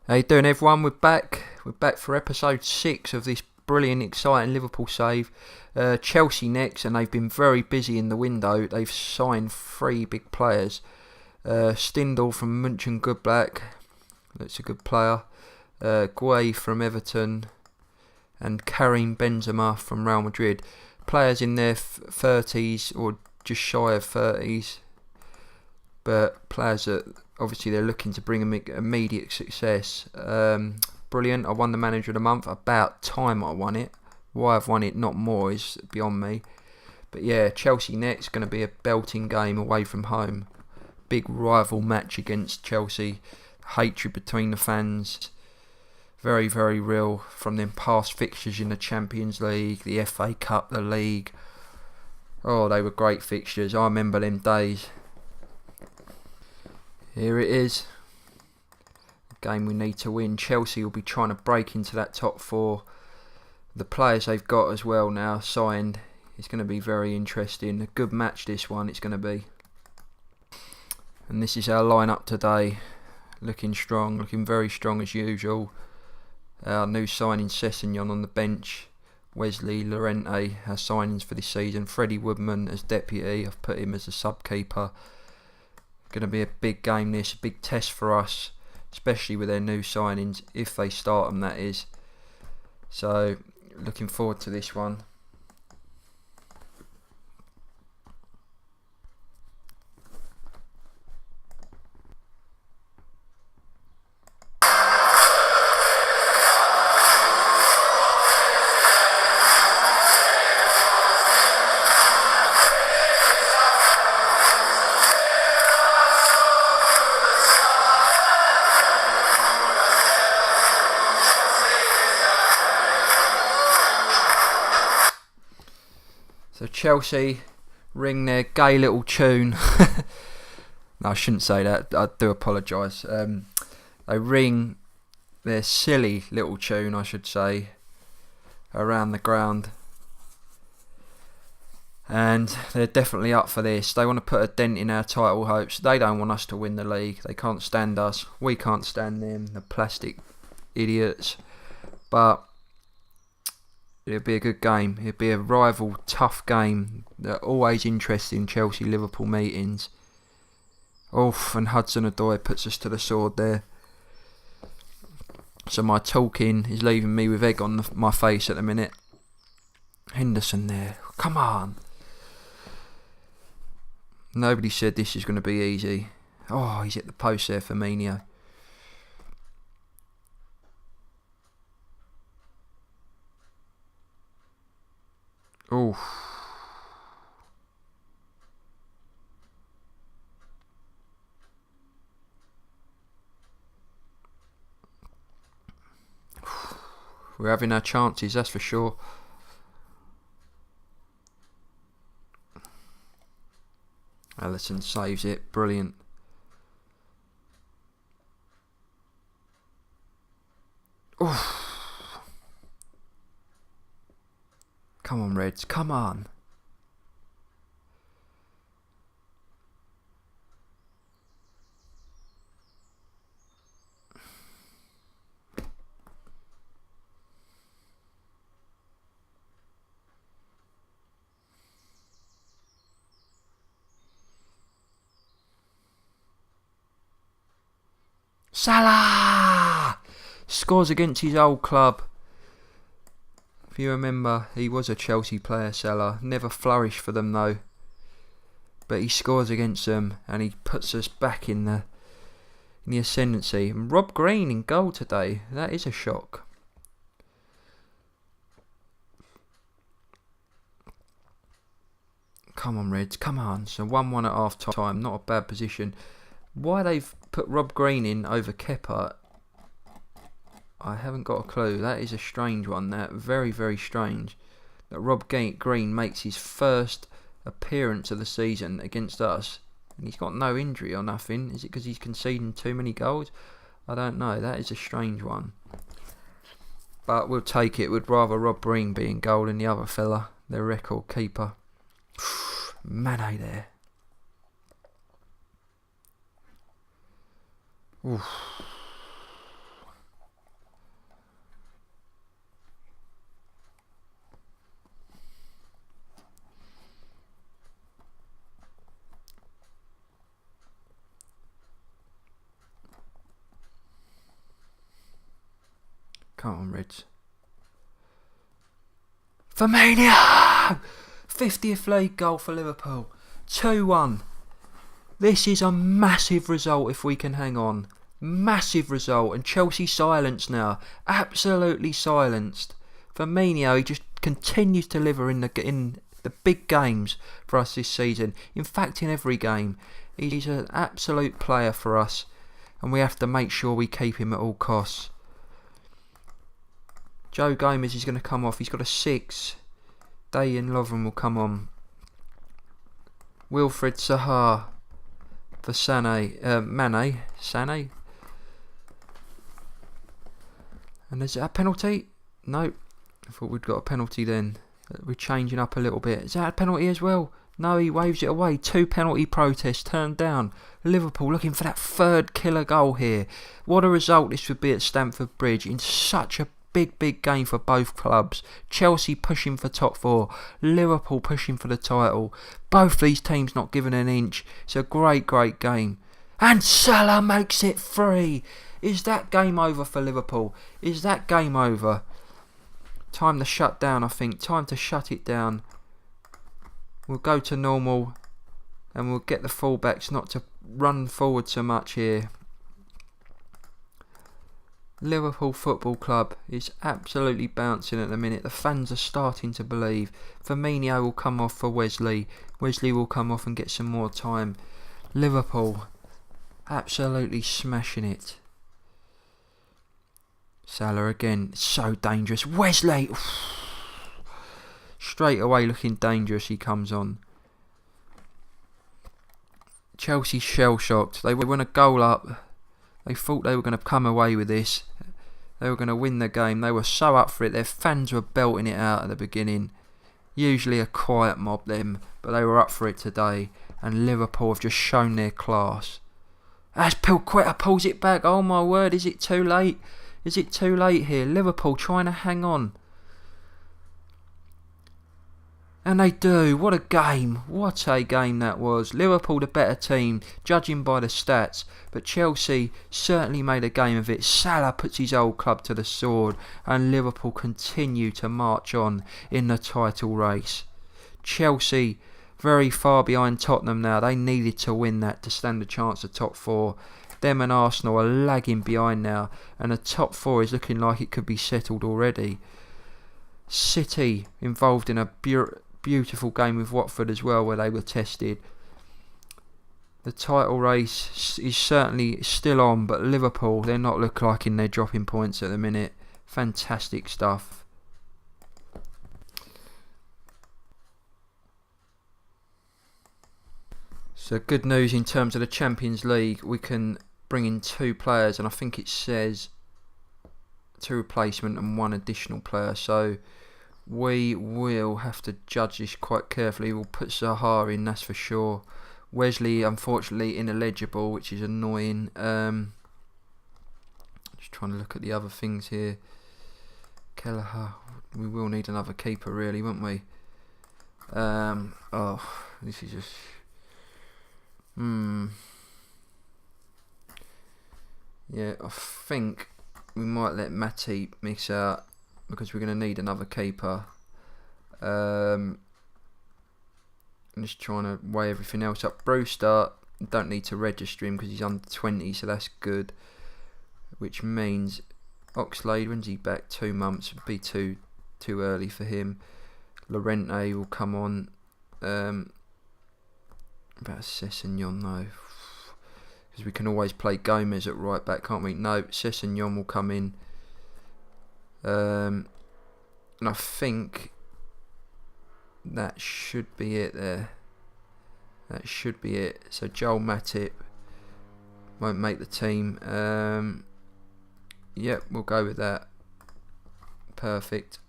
How you doing, everyone? We're back. We're back for episode 6 of this brilliant, exciting Liverpool save. Chelsea next, and they've been very busy in the window. They've signed 3 big players. Stindl from Mönchengladbach, that's a good player. Gueye from Everton, and Karim Benzema from Real Madrid. Players in their 30s or just shy of 30s, but players that obviously they're looking to bring immediate success. Brilliant. I won the Manager of the Month. About time I won it. Why I've won it, not more, is beyond me. But yeah, Chelsea next, going to be a belting game away from home. Big rival match against Chelsea. Hatred between the fans. Very, very real from them past fixtures in the Champions League, the FA Cup, the League. Oh, they were great fixtures. I remember them days. Here it is. A game we need to win. Chelsea will be trying to break into that top 4. The players they've got as well now signed. It's going to be very interesting. A good match this one it's going to be. And this is our lineup today. Looking strong, looking very strong as usual. Our new signing Sessegnon on the bench. Wesley Llorente, our signings for this season. Freddie Woodman as deputy. I've put him as a sub-keeper. Going to be a big game this, a big test for us, especially with their new signings, if they start them, that is. So, looking forward to this one. So Chelsea ring their gay little tune. No, I shouldn't say that. I do apologise. They ring their silly little tune, I should say, around the ground. And they're definitely up for this. They want to put a dent in our title hopes. They don't want us to win the league. They can't stand us. We can't stand them, the plastic idiots. But it'll be a good game. It'll be a rival, tough game. They're always interesting, Chelsea-Liverpool meetings. Oof, and Hudson-Odoi puts us to the sword there. So my talking is leaving me with egg on my face at the minute. Henderson there. Come on. Nobody said this is going to be easy. Oh, he's at the post there, Firmino. Oof. We're having our chances, that's for sure. Alisson saves it, brilliant. Oof. Come on, Reds, come on. Salah scores against his old club. If you remember, he was a Chelsea player, Salah. Never flourished for them though. But he scores against them and he puts us back in the ascendancy. And Rob Green in goal today. That is a shock. Come on, Reds, come on. So 1-1 at half time, not a bad position. Why they've put Rob Green in over Kepa, I haven't got a clue. That is a strange one. That very, very strange. That Rob Green makes his first appearance of the season against us, and he's got no injury or nothing. Is it because he's conceding too many goals? I don't know. That is a strange one. But we'll take it. We'd rather Rob Green be in goal than the other fella, their record keeper. Mane there. Oof. Come on, Reds. Firmino! 50th league goal for Liverpool. 2-1. This is a massive result if we can hang on. Massive result. And Chelsea silenced now. Absolutely silenced. Firmino, he just continues to deliver in the big games for us this season. In fact, in every game. He's an absolute player for us. And we have to make sure we keep him at all costs. Joe Gomez is going to come off. He's got a 6. Dayan Lovren will come on. Wilfred Zaha for Mane. Sané. And is that a penalty? No. I thought we'd got a penalty then. We're changing up a little bit. Is that a penalty as well? No, he waves it away. 2 penalty protests turned down. Liverpool looking for that 3rd killer goal here. What a result this would be at Stamford Bridge in such a big game for both clubs. Chelsea pushing for top 4. Liverpool pushing for the title. Both these teams not given an inch. It's a great game. And Salah makes it 3. Is that game over for Liverpool? Is that game over? Time to shut down, I think. Time to shut it down. We'll go to normal and we'll get the fullbacks not to run forward so much here. Liverpool Football Club is absolutely bouncing at the minute. The fans are starting to believe. Firmino will come off for Wesley. Wesley will come off and get some more time. Liverpool absolutely smashing it. Salah again, so dangerous. Wesley! Straight away looking dangerous, he comes on. Chelsea shell-shocked. They went a goal up. They thought they were going to come away with this. They were going to win the game. They were so up for it. Their fans were belting it out at the beginning. Usually a quiet mob them, but they were up for it today. And Liverpool have just shown their class. As Pilquetta pulls it back. Oh my word, is it too late? Is it too late here? Liverpool trying to hang on. And they do. What a game. What a game that was. Liverpool the better team, judging by the stats. But Chelsea certainly made a game of it. Salah puts his old club to the sword. And Liverpool continue to march on in the title race. Chelsea very far behind Tottenham now. They needed to win that to stand a chance of top 4. Them and Arsenal are lagging behind now. And the top 4 is looking like it could be settled already. City involved in a beautiful game with Watford as well, where they were tested. The title race is certainly still on, but Liverpool, they're not looking like they're dropping points at the minute. Fantastic stuff. So good news in terms of the Champions League. We can bring in 2 players, and I think it says 2 replacement and 1 additional player. So we will have to judge this quite carefully. We'll put Zaha in, that's for sure. Wesley, unfortunately, ineligible, which is annoying. Just trying to look at the other things here. Kelleher, we will need another keeper, really, won't we? This is just... Yeah, I think we might let Matip miss out because we're going to need another keeper. I'm just trying to weigh everything else up. Brewster, don't need to register him because he's under 20, so that's good. Which means Oxlade, when's he back? 2 months, would be too early for him. Llorente will come on. About Sessegnon though, because we can always play Gomez at right back, can't we? No, Sessegnon will come in. And I think that should be it there. That should be it. So Joel Matip won't make the team. Yep, we'll go with that. Perfect.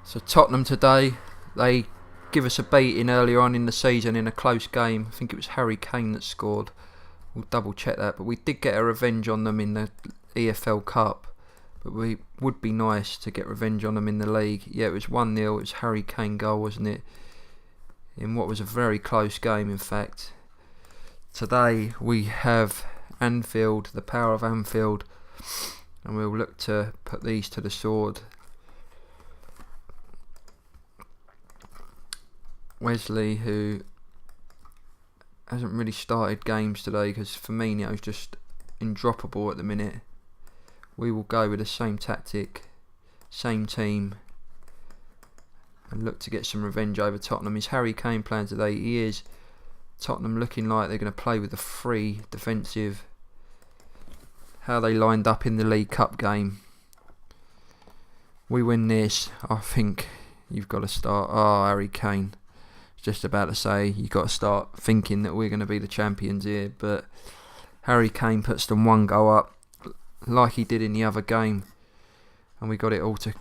So Tottenham today, they give us a beating earlier on in the season in a close game. I think it was Harry Kane that scored. We'll double check that. But we did get a revenge on them in the EFL Cup. But we would be nice to get revenge on them in the league. Yeah, it was 1-0. It was Harry Kane goal, wasn't it? In what was a very close game, in fact. Today we have Anfield, the power of Anfield. and we'll look to put these to the sword. Wesley, who hasn't really started games today because Firmino's just indroppable at the minute. We will go with the same tactic, same team, and look to get some revenge over Tottenham. Is Harry Kane playing today? He is. Tottenham looking like they're going to play with a free defensive. How they lined up in the League Cup game. We win this, I think you've got to start. Harry Kane. Just about to say you've got to start thinking that we're going to be the champions here, but Harry Kane puts them one goal up like he did in the other game, and we got it all to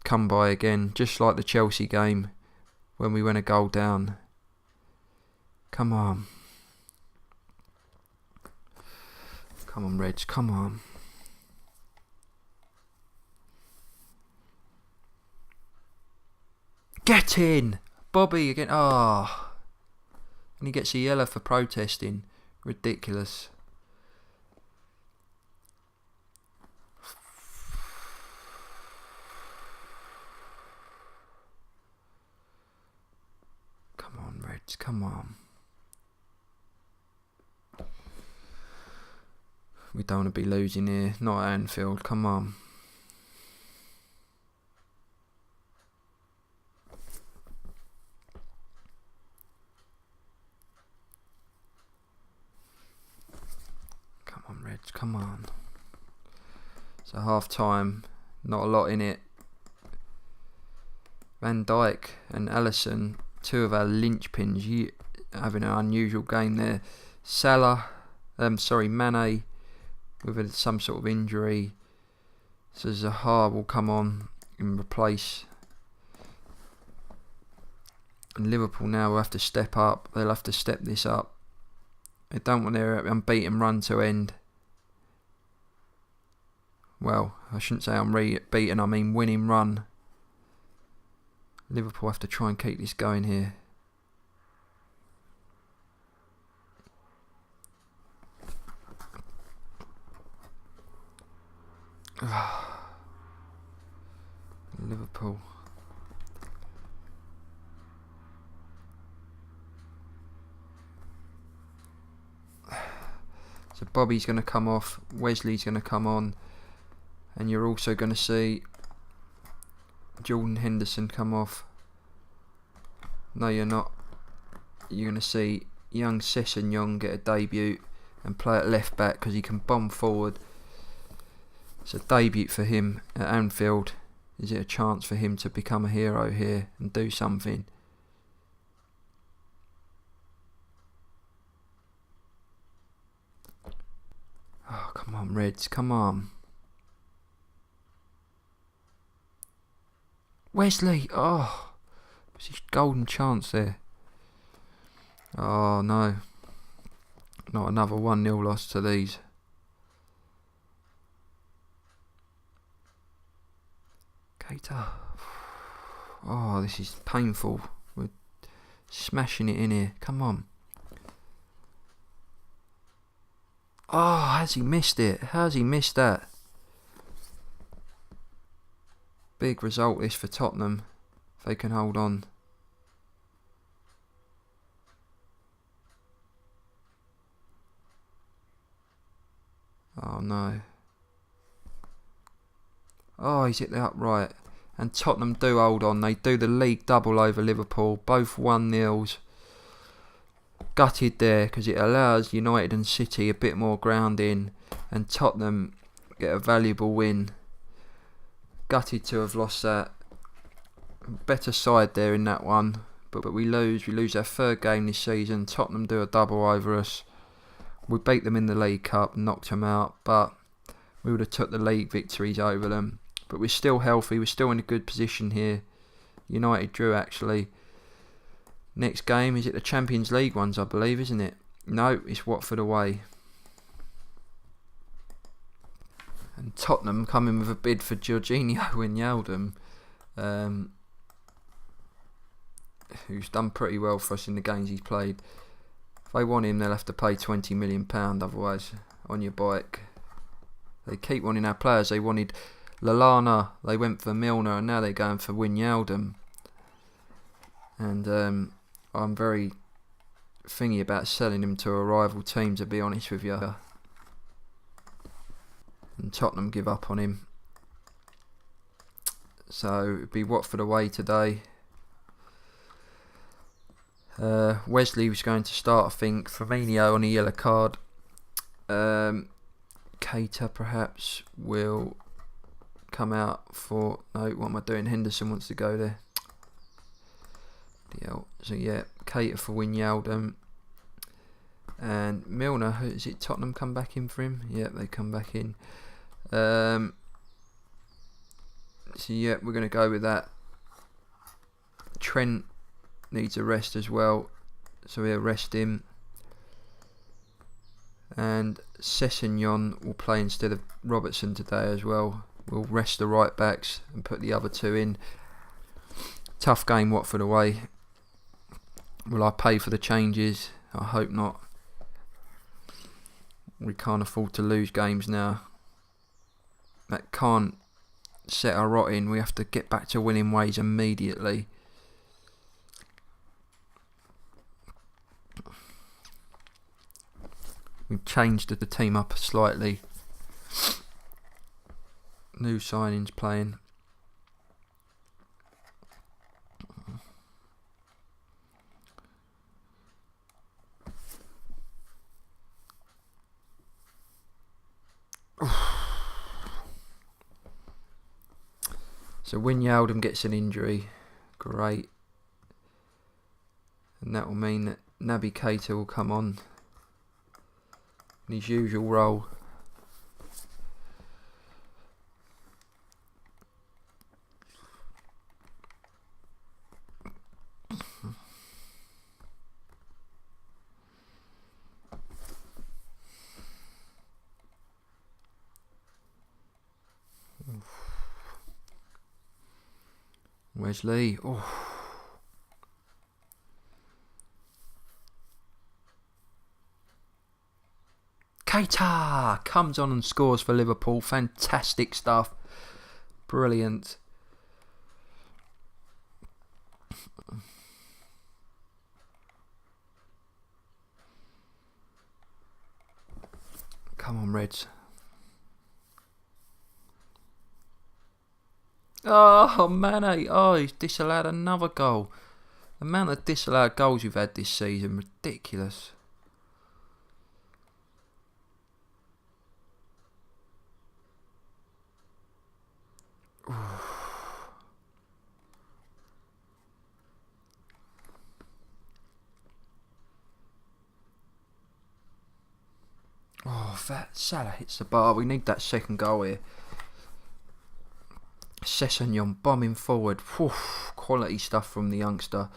come by again, just like the Chelsea game when we went a goal down. Come on, Reds, come on. Get in! Bobby again. And he gets a yellow for protesting. Ridiculous. Come on, Reds, come on. We don't want to be losing here. Not at Anfield, come on. Reds, come on. So half time, not a lot in it. Van Dijk and Alisson, two of our linchpins, having an unusual game there. Mane with some sort of injury. So Zaha will come on and replace. And Liverpool now will have to step up. They'll have to step this up. They don't want their unbeaten run to end. Well, I shouldn't say unbeaten, I mean winning run. Liverpool have to try and keep this going here. Liverpool. So Bobby's going to come off, Wesley's going to come on, and you're also going to see Jordan Henderson come off. No, you're not. You're going to see young Sessegnon get a debut and play at left back because he can bomb forward. It's a debut for him at Anfield. Is it a chance for him to become a hero here and do something? Oh, come on, Reds, come on. Wesley, it's his golden chance there. Oh, no. Not another 1-0 loss to these. Keita. Oh, this is painful. We're smashing it in here. Come on. Oh, has he missed it? How's he missed that? Big result this for Tottenham. If they can hold on. Oh no. Oh, he's hit the upright. And Tottenham do hold on. They do the league double over Liverpool. Both 1-0s. Gutted there because it allows United and City a bit more ground in, and Tottenham get a valuable win. Gutted to have lost that. Better side there in that one, but we lose our third game this season. Tottenham do a double over us. We beat them in the League Cup, knocked them out, but we would have took the league victories over them. But we're still healthy, we're still in a good position here. United drew actually. Next game, is it the Champions League ones, I believe, isn't it? No, it's Watford away. And Tottenham coming with a bid for Jorginho Wijnaldum, who's done pretty well for us in the games he's played. If they want him, they'll have to pay £20 million, otherwise, on your bike. They keep wanting our players. They wanted Lallana, they went for Milner, and now they're going for Wijnaldum. And I'm very thingy about selling him to a rival team, to be honest with you. And Tottenham give up on him. So it'd be Watford away today. Wesley was going to start, I think. Firmino on a yellow card. Keita perhaps will come out for... No, what am I doing? Henderson wants to go there. So yeah, Keita for Wijnaldum. And Milner, is it Tottenham come back in for him? Yeah, they come back in. So yeah, we're going to go with that. Trent needs a rest as well, so we'll rest him. And Sessegnon will play instead of Robertson today as well. We'll rest the right backs and put the other two in. Tough game, Watford away. Will I pay for the changes? I hope not. We can't afford to lose games now. That can't set our rot in. We have to get back to winning ways immediately. We've changed the team up slightly. New signings playing. So Wijnaldum gets an injury. Great. And that will mean that Naby Keita will come on in his usual role. Wesley. Oh. Keita comes on and scores for Liverpool. Fantastic stuff. Brilliant. Come on, Reds. Oh, Mane. Oh, he's disallowed another goal. The amount of disallowed goals we've had this season, ridiculous. Oh, that Salah hits the bar. We need that second goal here. Sessegnon bombing forward. Whew, quality stuff from the youngster.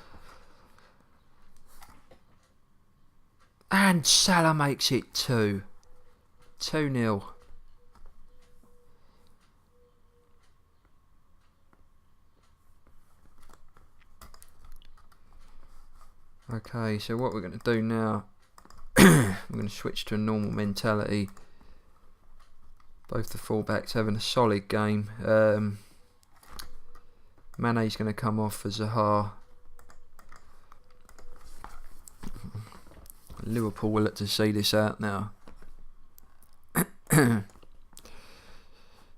And Salah makes it 2. 2-0. Okay, so what we're going to do now, we're going to switch to a normal mentality. Both the fullbacks having a solid game. Mane's going to come off for Zaha. Liverpool will look to see this out now.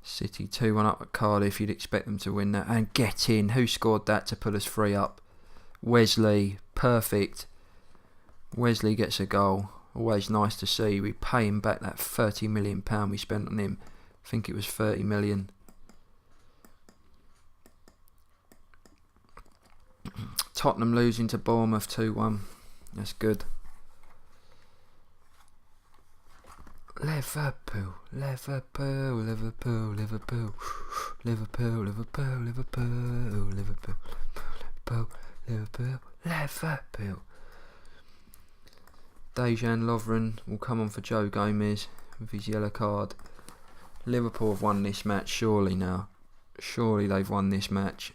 City 2-1 up at Cardiff. You'd expect them to win that. And get in. Who scored that to put us 3 up? Wesley. Perfect. Wesley gets a goal. Always nice to see. We pay him back that £30 million we spent on him. I think it was 30 million. Tottenham losing to Bournemouth 2-1. That's good. Liverpool, Liverpool, Liverpool, Liverpool, Liverpool, Liverpool, Liverpool, Liverpool, Liverpool, Liverpool, Liverpool. Dejan Lovren will come on for Joe Gomez with his yellow card. Liverpool have won this match, surely now. Surely they've won this match.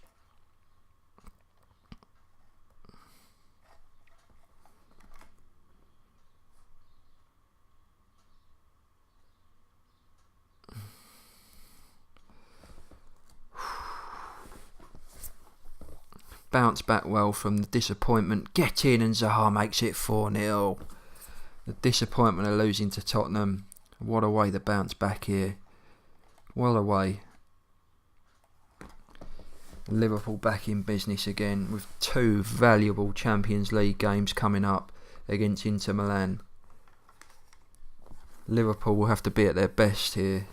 bounced back well from the disappointment. Get in, and Zaha makes it 4-0. The disappointment of losing to Tottenham. What a way to bounce back here. What a way. Liverpool back in business again with 2 valuable Champions League games coming up against Inter Milan. Liverpool will have to be at their best here.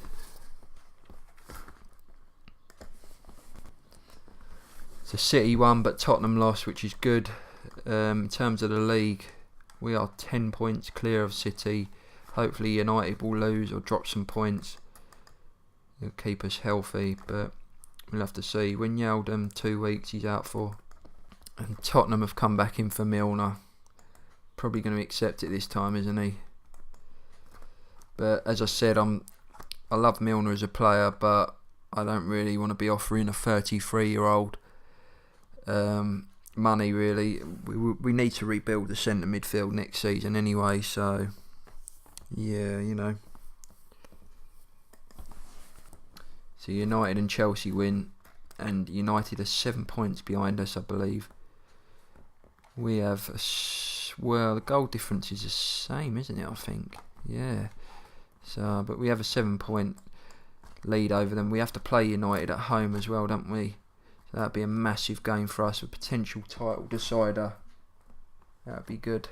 So City won, but Tottenham lost, which is good. In terms of the league, we are 10 points clear of City. Hopefully United will lose or drop some points. It'll keep us healthy, but we'll have to see. Wijnaldum, 2 weeks he's out for. And Tottenham have come back in for Milner. Probably going to accept it this time, isn't he? But as I said, I love Milner as a player, but I don't really want to be offering a 33-year-old money, really. We need to rebuild the centre midfield next season anyway, so yeah, you know. So United and Chelsea win, and United are 7 points behind us, I believe. We have, the goal difference is the same, isn't it, I think? Yeah. So, but we have a 7-point lead over them. We have to play United at home as well, don't we? So that'd be a massive game for us, a potential title decider. That'd be good.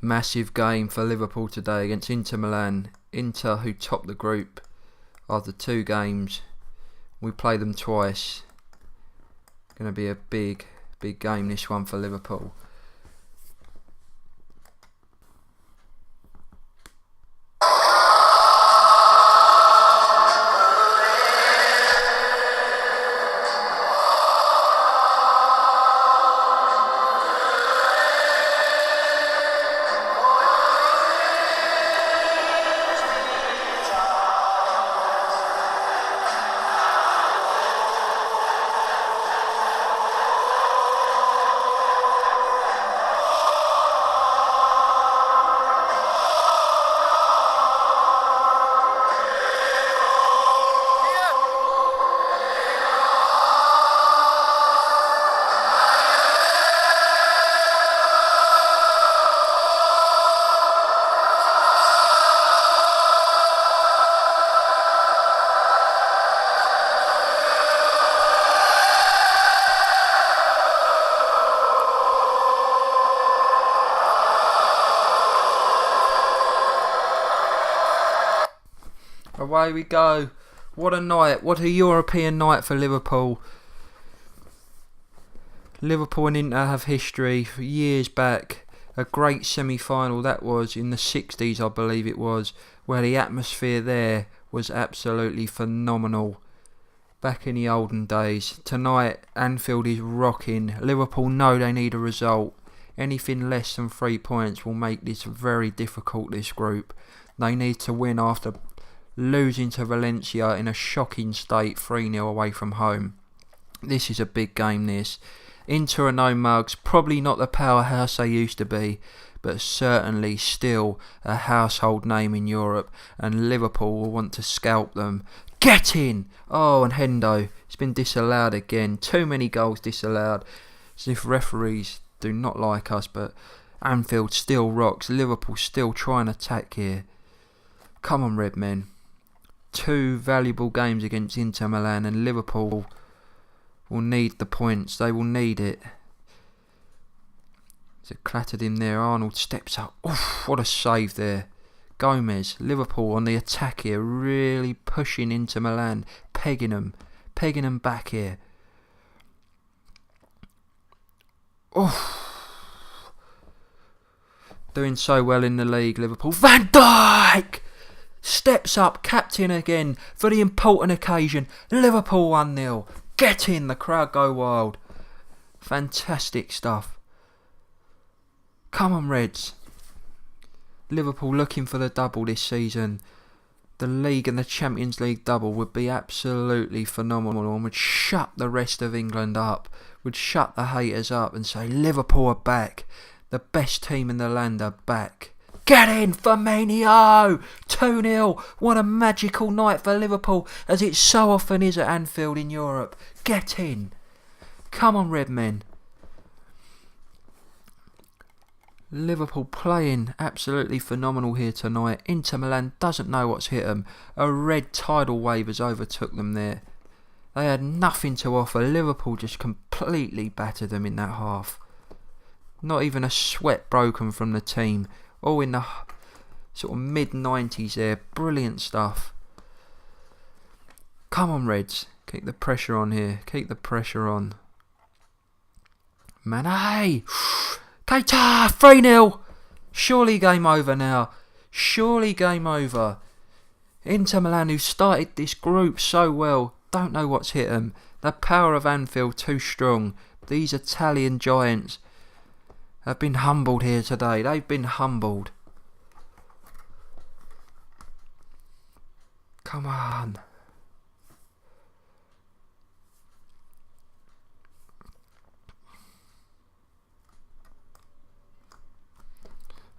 Massive game for Liverpool today against Inter Milan. Inter, who topped the group after 2 games. We play them twice. Going to be a big game, this one, for Liverpool. Away we go. What a night. What a European night for Liverpool. Liverpool and Inter have history for years back. A great semi-final that was in the 60s, I believe it was, where the atmosphere there was absolutely phenomenal. Back in the olden days. Tonight, Anfield is rocking. Liverpool know they need a result. Anything less than 3 points will make this very difficult, this group. They need to win after losing to Valencia in a shocking state, 3-0 away from home. This is a big game, this. Inter are no mugs, probably not the powerhouse they used to be, but certainly still a household name in Europe, and Liverpool will want to scalp them. Get in! Oh, and Hendo, it's been disallowed again. Too many goals disallowed. As if referees do not like us, but Anfield still rocks. Liverpool still trying to attack here. Come on, red men. 2 valuable games against Inter Milan, and Liverpool will need the points. They will need it. So clattered in there. Arnold steps up. Oof, what a save there. Gomez. Liverpool on the attack here, really pushing Inter Milan, pegging them back here. Oof. Doing so well in the league, Liverpool. Van Dijk steps up, captain again for the important occasion. Liverpool 1-0. Get in, the crowd go wild. Fantastic stuff. Come on, Reds. Liverpool looking for the double this season. The league and the Champions League double would be absolutely phenomenal and would shut the rest of England up. Would shut the haters up and say Liverpool are back. The best team in the land are back. Get in, Firmino! 2-0. What a magical night for Liverpool, as it so often is at Anfield in Europe. Get in. Come on, Red Men. Liverpool playing absolutely phenomenal here tonight. Inter Milan doesn't know what's hit them. A red tidal wave has overtook them there. They had nothing to offer. Liverpool just completely battered them in that half. Not even a sweat broken from the team. All in the sort of mid-90s there. Brilliant stuff. Come on, Reds. Keep the pressure on here. Keep the pressure on. Mane! Keita! 3-0! Surely game over now. Surely game over. Inter Milan, who started this group so well, don't know what's hit them. The power of Anfield too strong. These Italian giants have been humbled here today. They've been humbled. Come on.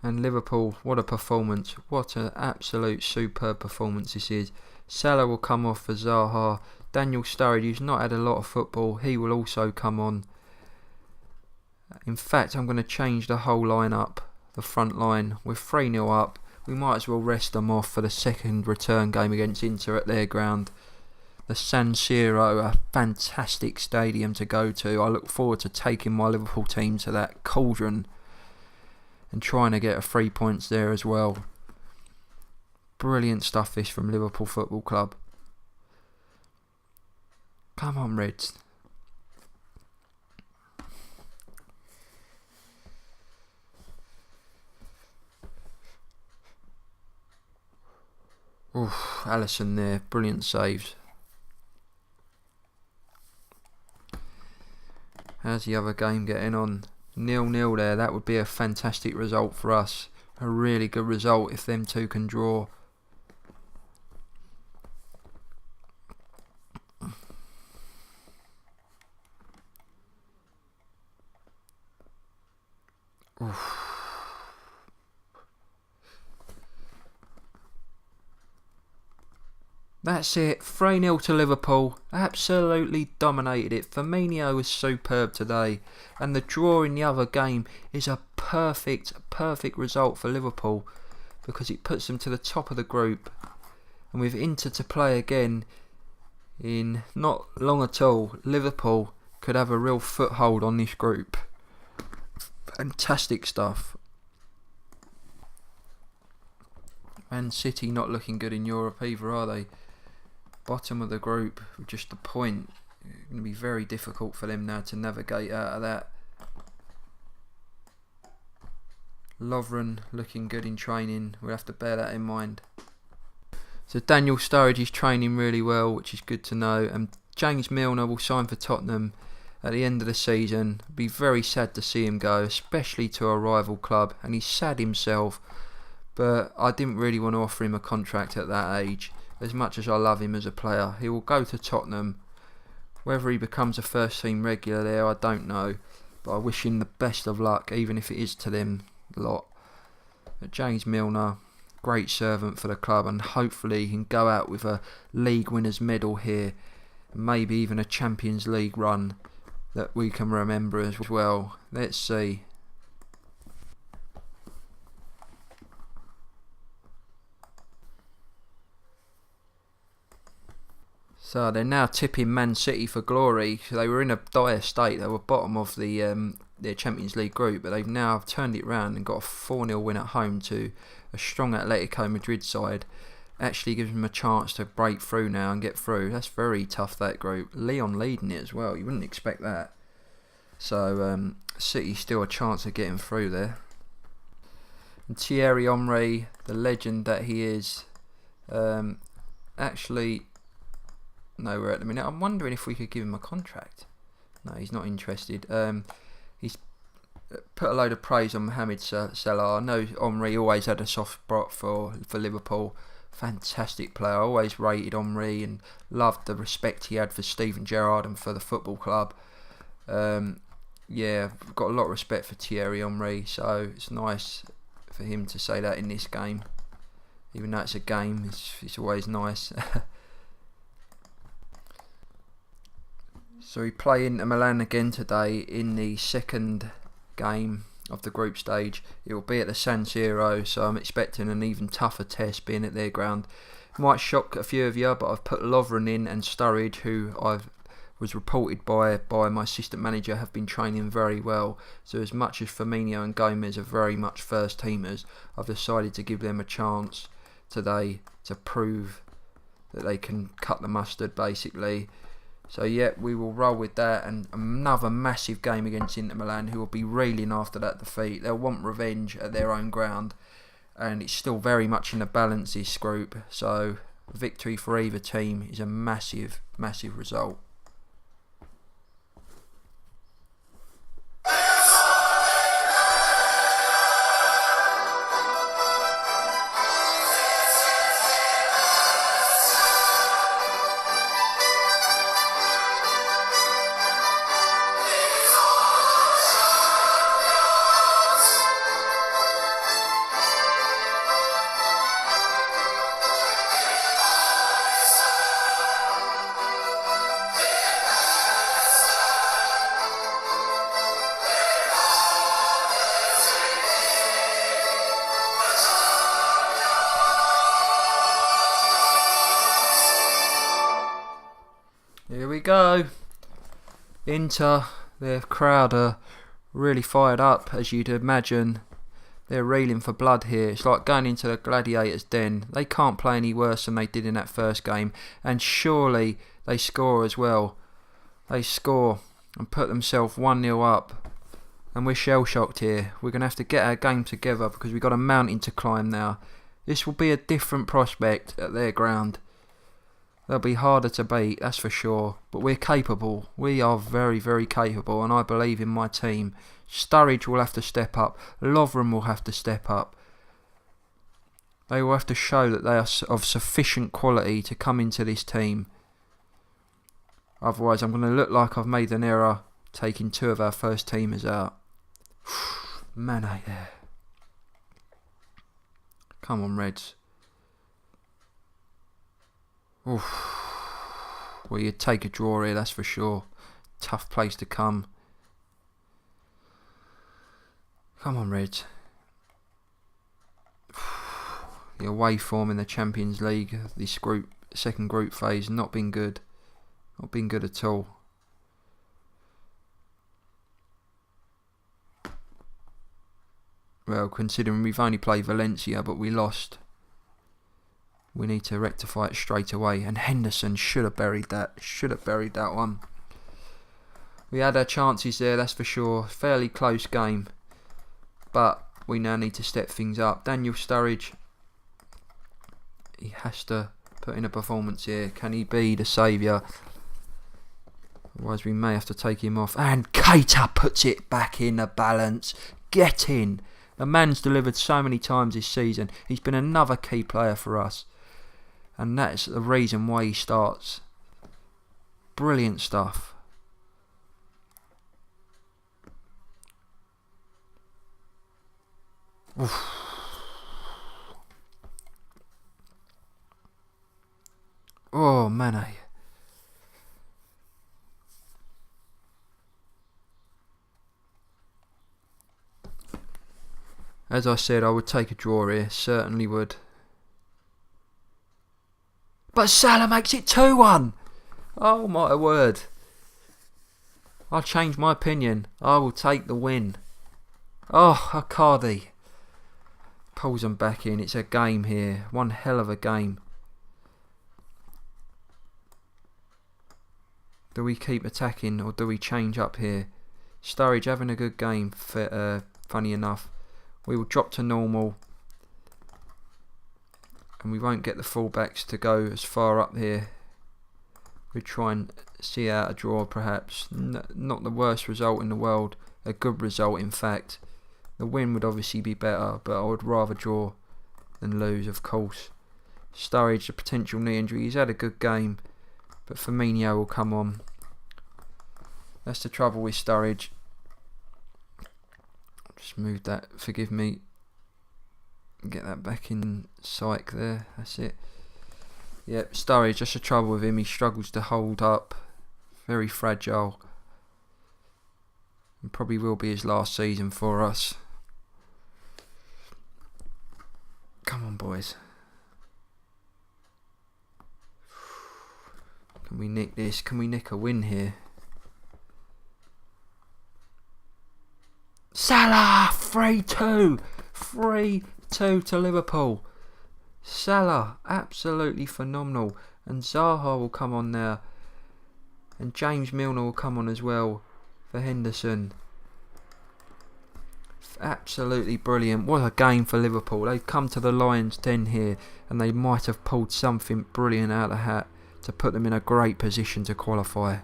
And Liverpool, what a performance. What an absolute superb performance this is. Salah will come off for Zaha. Daniel Sturridge, who's not had a lot of football, he will also come on. In fact, I'm going to change the whole lineup, the front line. We're 3-0 up. We might as well rest them off for the second return game against Inter at their ground. The San Siro, a fantastic stadium to go to. I look forward to taking my Liverpool team to that cauldron and trying to get a 3 points there as well. Brilliant stuff this from Liverpool Football Club. Come on, Reds. Oof, Alisson there, brilliant saves. How's the other game getting on? 0-0 there, that would be a fantastic result for us. A really good result if them two can draw. Oof. That's it, 3-0 to Liverpool. Absolutely dominated it. Firmino was superb today. And the draw in the other game is a perfect result for Liverpool, because it puts them to the top of the group. And with Inter to play again in not long at all, Liverpool could have a real foothold on this group. Fantastic stuff. Man City not looking good in Europe either, are they? Bottom of the group with just a point. It's going to be very difficult for them now to navigate out of that. Lovren looking good in training. We'll have to bear that in mind. So Daniel Sturridge is training really well, which is good to know. And James Milner will sign for Tottenham at the end of the season. It'd be very sad to see him go, especially to a rival club. And he's sad himself. But I didn't really want to offer him a contract at that age. As much as I love him as a player, he will go to Tottenham. Whether he becomes a first team regular there, I don't know. But I wish him the best of luck, even if it is to them lot. But James Milner, great servant for the club, and hopefully he can go out with a league winners medal here. Maybe even a Champions League run that we can remember as well. Let's see. So they're now tipping Man City for glory. They were in a dire state. They were bottom of the their Champions League group, but they've now turned it around and got a 4-0 win at home to a strong Atletico Madrid side. Actually gives them a chance to break through now and get through. That's very tough, that group. Lyon leading it as well. You wouldn't expect that. So City still a chance of getting through there. And Thierry Henry, the legend that he is, actually nowhere at the minute. I'm wondering if we could give him a contract. No, he's not interested. He's put a load of praise on Mohamed Salah. I know Henry always had a soft spot for Liverpool. Fantastic player. I always rated Henry and loved the respect he had for Steven Gerrard and for the football club. Yeah, I've got a lot of respect for Thierry Henry, so it's nice for him to say that in this game. Even though it's a game, it's always nice. So we play Inter Milan again today in the second game of the group stage. It will be at the San Siro, so I'm expecting an even tougher test being at their ground. It might shock a few of you, but I've put Lovren in and Sturridge, who was reported by my assistant manager have been training very well. So as much as Firmino and Gomez are very much first teamers, I've decided to give them a chance today to prove that they can cut the mustard basically. So yeah, we will roll with that, and another massive game against Inter Milan, who will be reeling after that defeat. They'll want revenge at their own ground, and it's still very much in the balance, this group. So victory for either team is a massive, massive result. Here we go. Inter, their crowd are really fired up, as you'd imagine. They're reeling for blood here. It's like going into the gladiator's den. They can't play any worse than they did in that first game. And surely they score as well. They score and put themselves 1-0 up. And we're shell-shocked here. We're going to have to get our game together because we've got a mountain to climb now. This will be a different prospect at their ground. They'll be harder to beat, that's for sure. But we're capable. We are very, very capable, and I believe in my team. Sturridge will have to step up. Lovren will have to step up. They will have to show that they are of sufficient quality to come into this team. Otherwise, I'm going to look like I've made an error taking two of our first teamers out. Mane there. Come on, Reds. Oof. Well, you'd take a draw here, that's for sure. Tough place to come. Come on, Reds. The away form in the Champions League, this second group phase, not been good. Not been good at all. Well, considering we've only played Valencia, but we lost. We need to rectify it straight away. And Henderson should have buried that. Should have buried that one. We had our chances there, that's for sure. Fairly close game. But we now need to step things up. Daniel Sturridge. He has to put in a performance here. Can he be the saviour? Otherwise we may have to take him off. And Keita puts it back in the balance. Get in. The man's delivered so many times this season. He's been another key player for us. And that's the reason why he starts. Brilliant stuff. Oof. Oh, Mane. As I said, I would take a draw here. Certainly would. But Salah makes it 2-1. Oh my word. I'll change my opinion. I will take the win. Oh, Icardi. Pulls them back in. It's a game here. One hell of a game. Do we keep attacking or do we change up here? Sturridge having a good game, funny enough. We will drop to normal. And we won't get the fullbacks to go as far up here. We'll try and see out a draw perhaps. Not the worst result in the world. A good result in fact. The win would obviously be better, but I would rather draw than lose, of course. Sturridge, a potential knee injury. He's had a good game, but Firmino will come on. That's the trouble with Sturridge. Just move that, forgive me. Get that back in psych there. That's it. Yep, Sturridge, just the trouble with him. He struggles to hold up. Very fragile. And probably will be his last season for us. Come on, boys. Can we nick this? Can we nick a win here? Salah! 3-2! 3-2 to Liverpool. Salah, absolutely phenomenal. And Zaha will come on now. And James Milner will come on as well for Henderson. Absolutely brilliant. What a game for Liverpool. They've come to the Lions' Den here and they might have pulled something brilliant out of the hat to put them in a great position to qualify.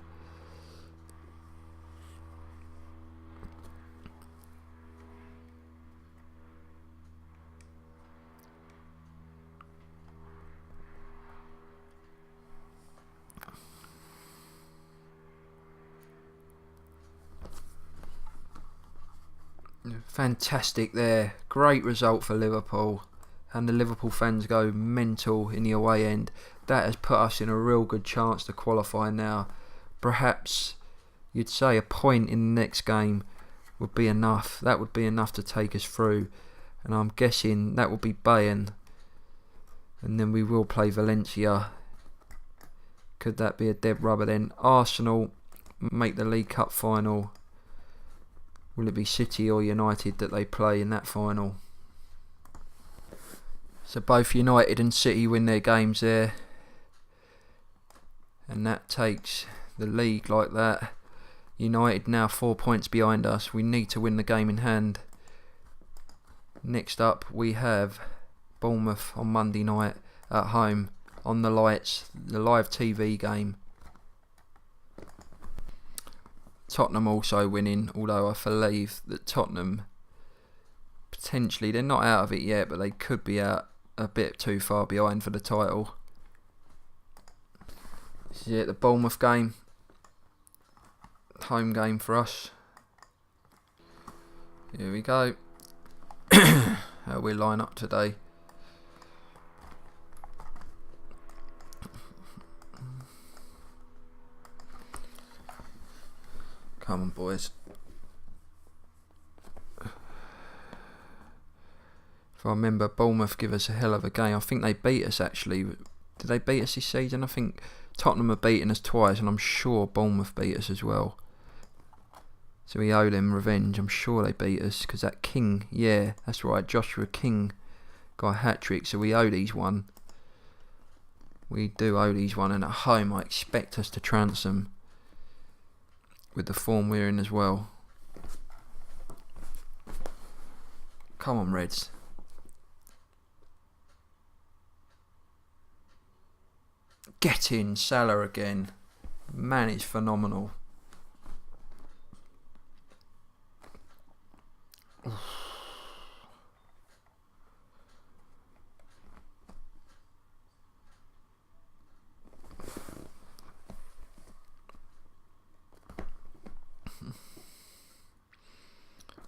Fantastic there. Great result for Liverpool. And the Liverpool fans go mental in the away end. That has put us in a real good chance to qualify now. Perhaps you'd say a point in the next game would be enough. That would be enough to take us through. And I'm guessing that will be Bayern. And then we will play Valencia. Could that be a dead rubber then? Arsenal make the League Cup final. Will it be City or United that they play in that final? So both United and City win their games there. And that takes the league like that. United now 4 points behind us. We need to win the game in hand. Next up we have Bournemouth on Monday night at home on the lights. The live TV game. Tottenham also winning, although I believe that Tottenham potentially, they're not out of it yet, but they could be out a bit too far behind for the title. This is it, the Bournemouth game. Home game for us. Here we go. How we line up today. Come on, boys. If I remember, Bournemouth give us a hell of a game. I think they beat us actually. Did they beat us this season? I think Tottenham have beaten us twice, and I'm sure Bournemouth beat us as well. So we owe them revenge. I'm sure they beat us because that King, yeah, that's right, Joshua King got a hat-trick. So we owe these one. We do owe these one, and at home I expect us to trounce them. With the form we're in as well. Come on, Reds. Get in, Salah again. Man, it's phenomenal.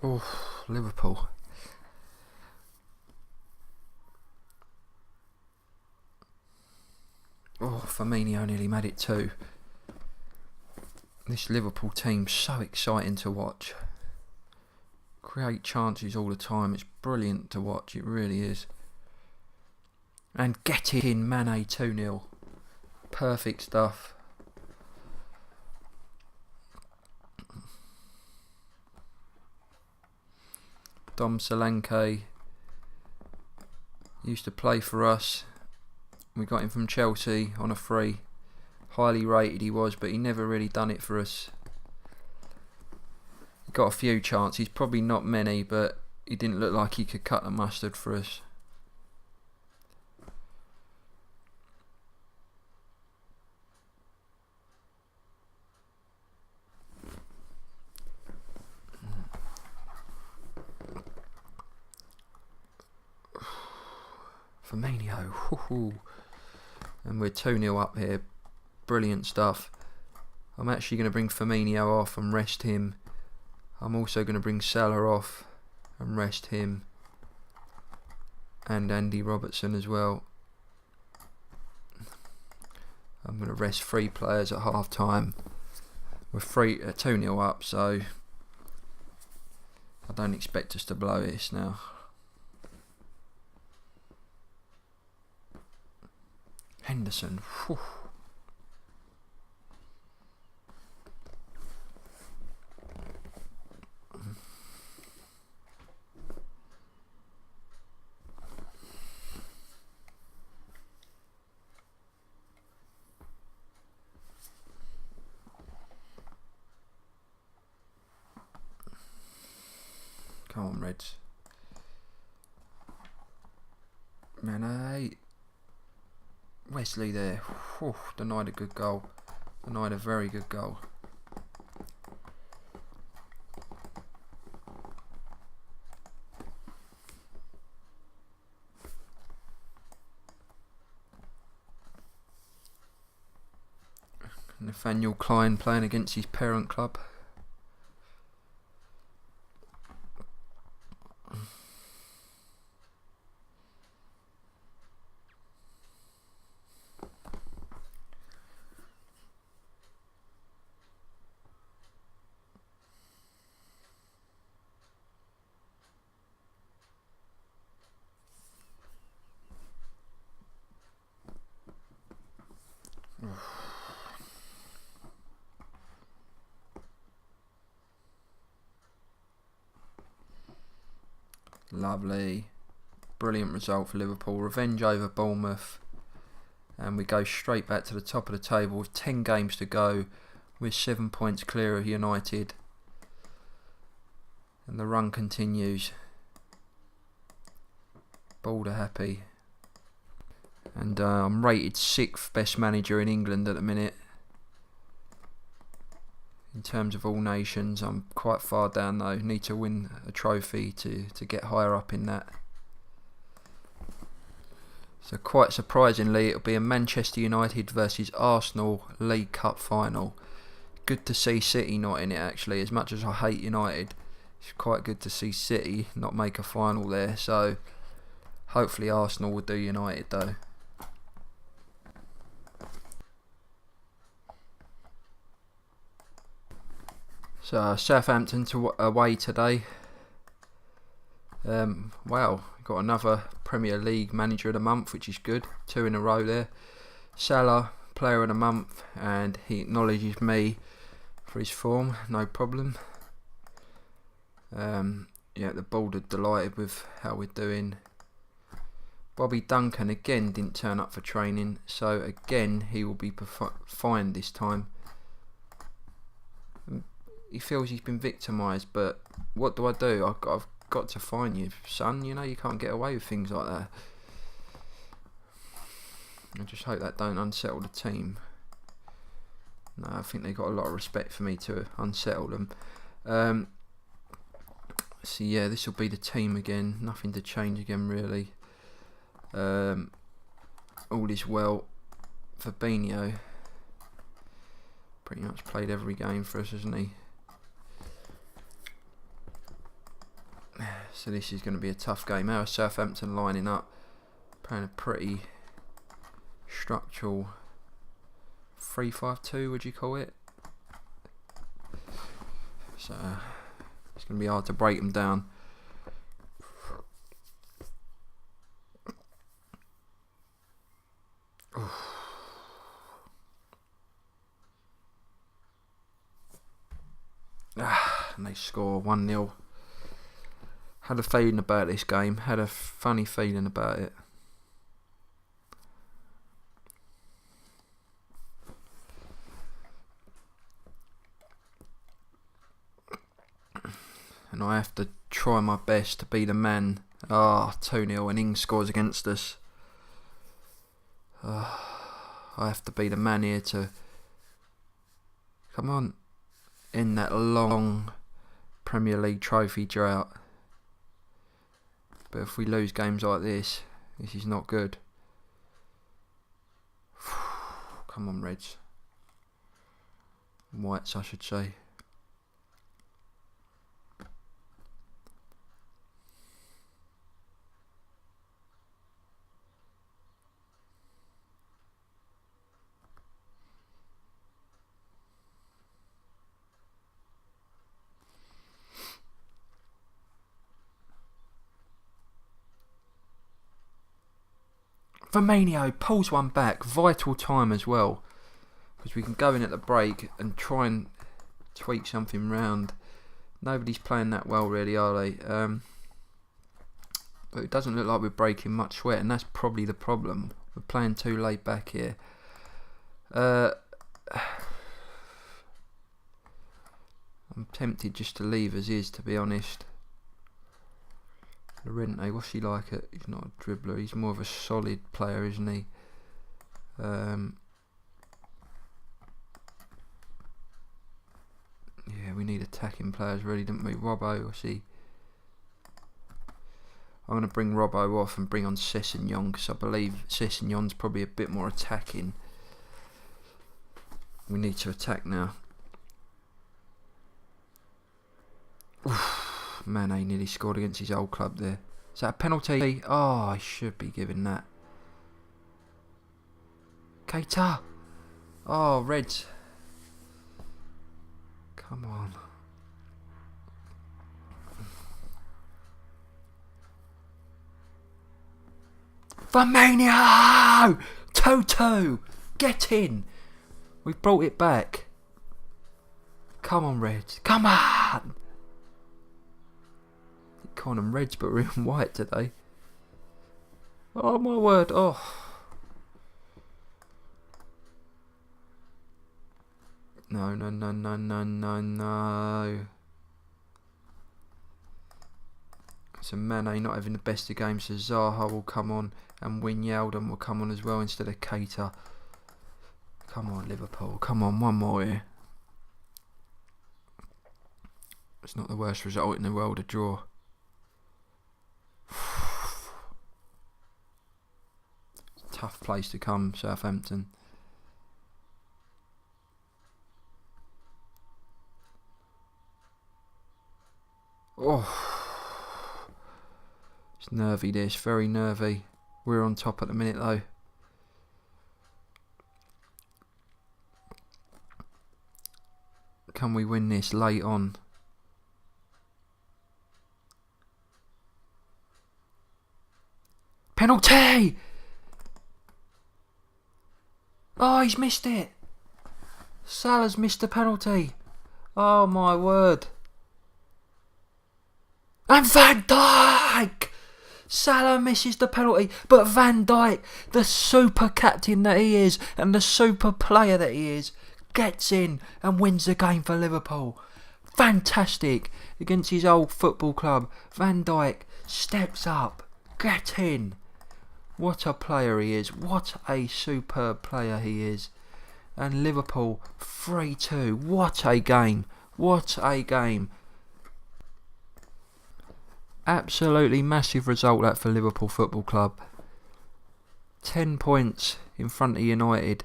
Oh, Liverpool. Oh, Firmino nearly made it too. This Liverpool team's so exciting to watch. Create chances all the time. It's brilliant to watch. It really is. And get it in, Mane 2-0. Perfect stuff. Dom Solanke used to play for us. We got him from Chelsea on a free. Highly rated he was, but he never really done it for us. He got a few chances, probably not many, but he didn't look like he could cut the mustard for us. Firmino, and we're 2-0 up here. Brilliant stuff. I'm actually going to bring Firmino off and rest him. I'm also going to bring Salah off and rest him. and Andy Robertson as well. I'm going to rest 3 players at half time. We're 2-0 up, so I don't expect us to blow this now. Henderson. Whew. Come on, Reds. Mane. Wesley there. Whew, denied a good goal. Denied a very good goal. Nathaniel Klein playing against his parent club. Lovely. Brilliant result for Liverpool. Revenge over Bournemouth. And we go straight back to the top of the table with 10 games to go. We're 7 points clear of United. And the run continues. Boulder happy. And I'm rated 6th best manager in England at the minute. In terms of all nations, I'm quite far down though. Need to win a trophy to get higher up in that. So quite surprisingly, it'll be a Manchester United versus Arsenal League Cup final. Good to see City not in it actually. As much as I hate United, it's quite good to see City not make a final there. So hopefully Arsenal will do United though. So Southampton away today. Wow, got another Premier League Manager of the Month, which is good. 2 in a row there. Salah, Player of the Month, and he acknowledges me for his form, no problem. Yeah, the board are delighted with how we're doing. Bobby Duncan again didn't turn up for training, so again he will be fined this time. He feels he's been victimised, but what do I do? I've got to fine you, son. You know you can't get away with things like that. I just hope that don't unsettle the team. No, I think they've got a lot of respect for me to unsettle them. So yeah, this will be the team again. Nothing to change again really. All is well. Fabinho pretty much played every game for us, hasn't he? So this is going to be a tough game. How is Southampton lining up? Playing a pretty structural 3-5-2, would you call it? So it's going to be hard to break them down. And they score 1-0. Had a feeling about this game. Had a funny feeling about it. And I have to try my best to be the man. 2-0 and Ings scores against us. I have to be the man here to, come on, end that long Premier League trophy drought. But if we lose games like this is not good. Come on, Reds. Whites, I should say. Firmino pulls one back. Vital time as well. Because we can go in at the break and try and tweak something round. Nobody's playing that well really, are they? But it doesn't look like we're breaking much sweat, and that's probably the problem. We're playing too laid back here. I'm tempted just to leave as is, to be honest. Llorente, what's he like? He's not a dribbler. He's more of a solid player, isn't he? Yeah, we need attacking players, really, don't we? Robbo, what's he? I'm going to bring Robbo off and bring on Sessegnon, because I believe Sessegnon's probably a bit more attacking. We need to attack now. Oof, Mane nearly scored against his old club there. Is that a penalty? Oh, I should be giving that. Keita! Oh, Reds. Come on. Firmino! 2-2! Get in! We've brought it back. Come on, Reds. Come on! They call them Reds, but we're in white today. Oh, my word. Oh. No, no, no, no, no, no, no. So Mane not having the best of games, so Zaha will come on and Wijnaldum will come on as well instead of Keita. Come on, Liverpool. Come on, one more here. It's not the worst result in the world, a draw. Tough place to come, Southampton. Oh. It's nervy, this. Very nervy. We're on top at the minute, though. Can we win this late on? Penalty! Oh, he's missed it. Salah's missed the penalty. Oh, my word. And Van Dijk! Salah misses the penalty, but Van Dijk, the super captain that he is and the super player that he is, gets in and wins the game for Liverpool. Fantastic. Against his old football club, Van Dijk steps up, get in. What a player he is. What a superb player he is. And Liverpool 3-2. What a game. What a game. Absolutely massive result that for Liverpool Football Club. 10 points in front of United.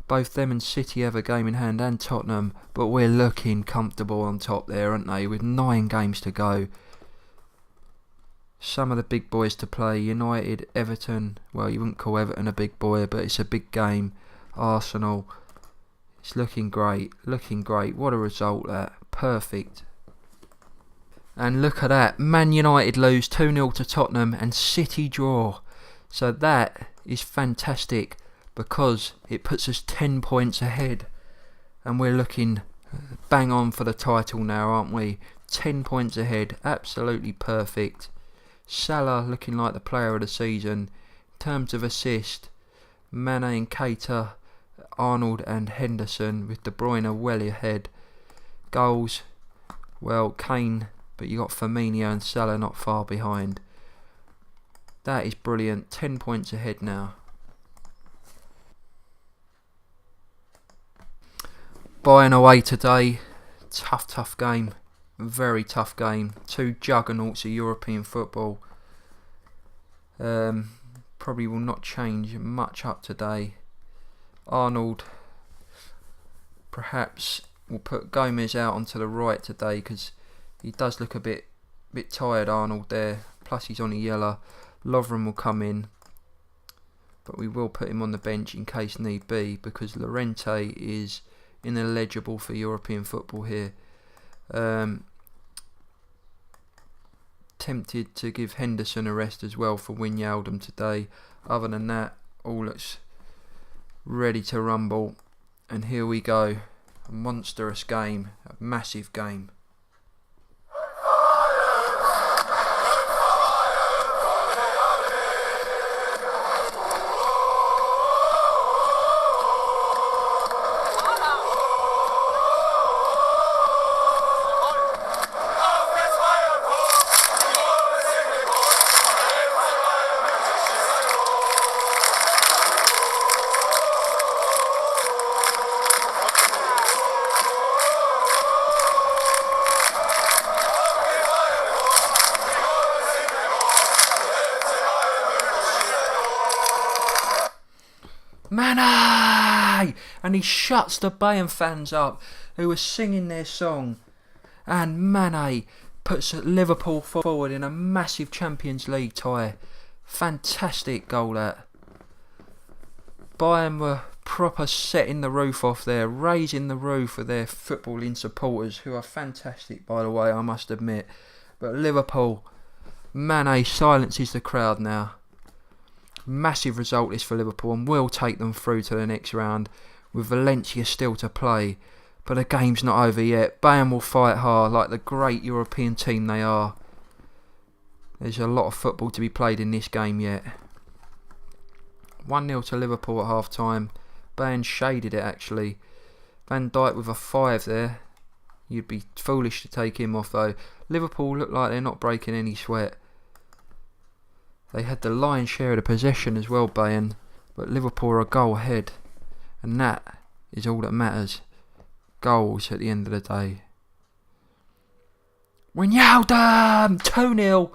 Both them and City have a game in hand, and Tottenham, but we're looking comfortable on top there, aren't they? With 9 games to go. Some of the big boys to play. United, Everton. Well, you wouldn't call Everton a big boy, but it's a big game. Arsenal. It's looking great. Looking great. What a result that. Perfect. And look at that. Man United lose 2-0 to Tottenham and City draw. So that is fantastic because it puts us 10 points ahead. And we're looking bang on for the title now, aren't we? 10 points ahead. Absolutely perfect. Salah looking like the player of the season. In terms of assist, Mane and Keita, Arnold and Henderson, with De Bruyne well ahead. Goals, well, Kane, but you got Firmino and Salah not far behind. That is brilliant. 10 points ahead now. Bayern away today. Tough game. Very tough game. 2 juggernauts of European football. Probably will not change much up today. Arnold perhaps will put Gomez out onto the right today because he does look a bit tired, Arnold, there. Plus he's on a yellow. Lovren will come in. But we will put him on the bench in case need be because Llorente is ineligible for European football here. Tempted to give Henderson a rest as well for Wijnaldum today. Other than that, all looks ready to rumble. And here we go. A monstrous game. A massive game. Mane! And he shuts the Bayern fans up who were singing their song. And Mane puts Liverpool forward in a massive Champions League tie. Fantastic goal that. Bayern were proper setting the roof off there, raising the roof of their footballing supporters, who are fantastic by the way, I must admit. But Liverpool, Mane silences the crowd now. Massive result this for Liverpool and will take them through to the next round, with Valencia still to play. But the game's not over yet. Bayern will fight hard like the great European team they are. There's a lot of football to be played in this game yet. 1-0 to Liverpool at half time. Bayern shaded it actually. Van Dijk with a 5 there. You'd be foolish to take him off though. Liverpool look like they're not breaking any sweat. They had the lion's share of the possession as well, Bayern, but Liverpool are a goal ahead, and that is all that matters. Goals at the end of the day. Wijnaldum! 2-0!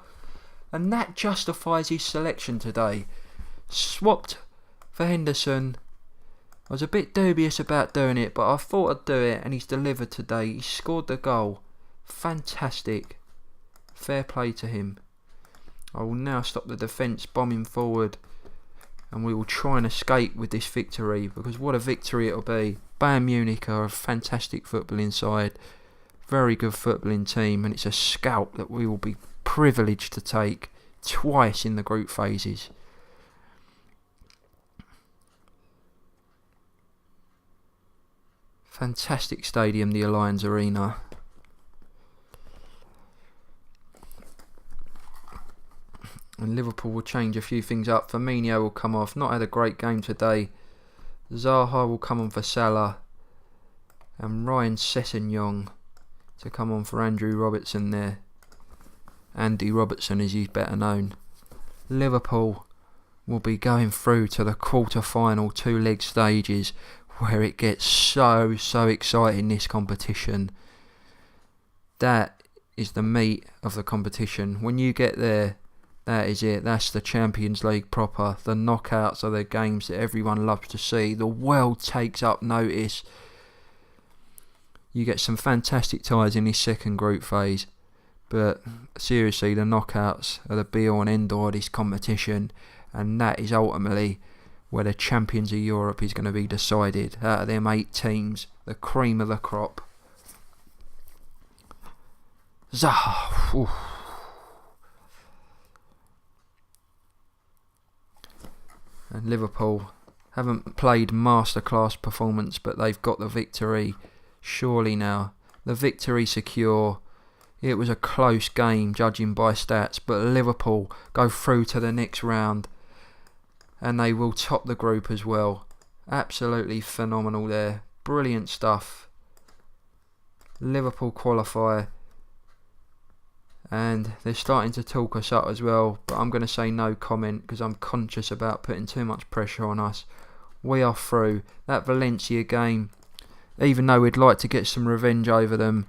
And that justifies his selection today. Swapped for Henderson. I was a bit dubious about doing it, but I thought I'd do it, and he's delivered today. He scored the goal. Fantastic. Fair play to him. I will now stop the defence bombing forward, and we will try and escape with this victory, because what a victory it'll be. Bayern Munich are a fantastic footballing side, very good footballing team, and it's a scalp that we will be privileged to take twice in the group phases. Fantastic stadium, the Allianz Arena. And Liverpool will change a few things up. Firmino will come off. Not had a great game today. Zaha will come on for Salah. And Ryan Sessegnon to come on for Andrew Robertson there. Andy Robertson as he's better known. Liverpool will be going through to the quarter-final 2-leg stages, where it gets so exciting, this competition. That is the meat of the competition. When you get there, that is it. That's the Champions League proper. The knockouts are the games that everyone loves to see. The world takes up notice. You get some fantastic ties in this second group phase. But seriously, the knockouts are the be-all and end-all of this competition. And that is ultimately where the champions of Europe is going to be decided. Out of them 8 teams, the cream of the crop. Zaha. And Liverpool haven't played masterclass performance, but they've got the victory. Surely now, the victory secure. It was a close game, judging by stats, but Liverpool go through to the next round, and they will top the group as well. Absolutely phenomenal there. Brilliant stuff. Liverpool qualify. And they're starting to talk us up as well, but I'm going to say no comment because I'm conscious about putting too much pressure on us. We are through. That Valencia game, even though we'd like to get some revenge over them,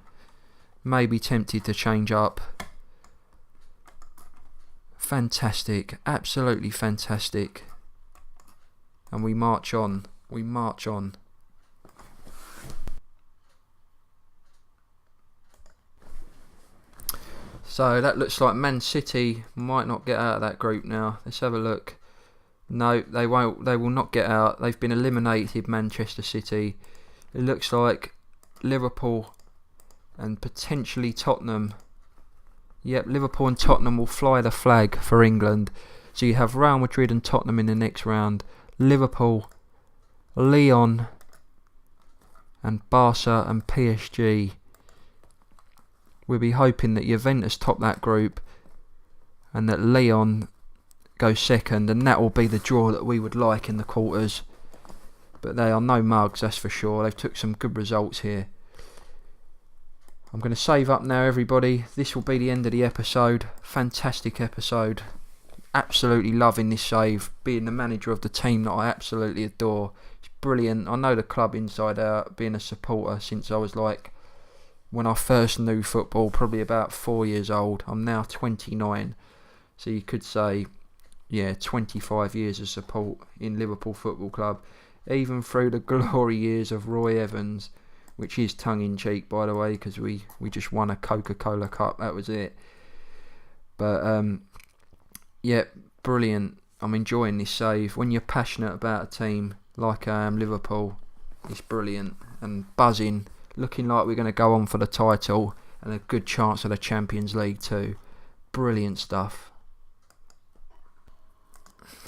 may be tempted to change up. Fantastic. Absolutely fantastic. And we march on. We march on. So that looks like Man City might not get out of that group now. Let's have a look. No, they won't. They will not get out. They've been eliminated, Manchester City. It looks like Liverpool and potentially Tottenham. Yep, Liverpool and Tottenham will fly the flag for England. So you have Real Madrid and Tottenham in the next round, Liverpool, Lyon, and Barca and PSG. We'll be hoping that Juventus top that group and that Lyon go second, and that will be the draw that we would like in the quarters. But they are no mugs, that's for sure. They've took some good results here. I'm going to save up now, everybody. This will be the end of the episode. Fantastic episode. Absolutely loving this save. Being the manager of the team that I absolutely adore. It's brilliant. I know the club inside out, being a supporter since I was when I first knew football, probably about 4 years old. I'm now 29. So you could say, 25 years of support in Liverpool Football Club. Even through the glory years of Roy Evans, which is tongue-in-cheek, by the way, because we just won a Coca-Cola Cup. That was it. But, brilliant. I'm enjoying this save. When you're passionate about a team like I am, Liverpool, it's brilliant. And buzzing, looking like we're going to go on for the title and a good chance of the Champions League too. Brilliant stuff.